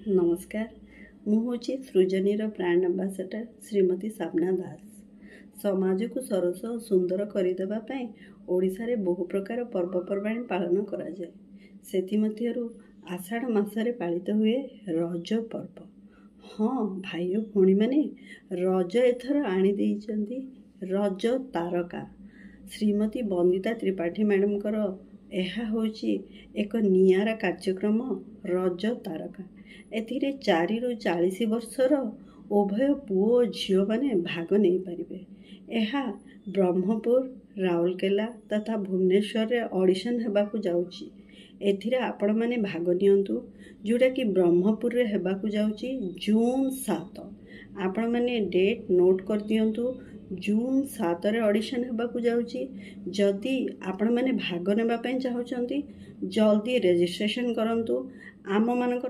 नमस्कार हूँ सृजनीर ब्रांड आंबासाडर श्रीमती साबना दास। समाज को सरस और सुंदर करदेवाई ओडिशा रे बहु प्रकार पर्वपर्वाणी पालन करा जाए। सेथिमध्यरु आषाढ़ मासरे पालित हुए रज पर्व। हाँ भाई और भौणी माने रज एथर आनी देइचंती रज तारका। श्रीमती बंदिता त्रिपाठी मैडम यह होची एक नियारा कार्यक्रम रज तारका। एथिरे 4 ରୁ 40 वर्षर उभय पुओ और झील मैंने भाग नहीं पारे। यह ब्रह्मपुर राउरकेला तथा भुवनेश्वर रे ऑडिशन हेबाकु जाउची। एथिरे आपण माने भाग नियंतु जोटा कि ब्रह्मपुर रे हेबाकु जाउची जून 7। आपण माने डेट नोट कर दियंतु। जून 7 रे ऑडिशन हेबाकु जाउची। जदि आपण माने भाग नेबा पई चाहुचंती जल्दी रजिस्ट्रेशन करंतु। आम मानकर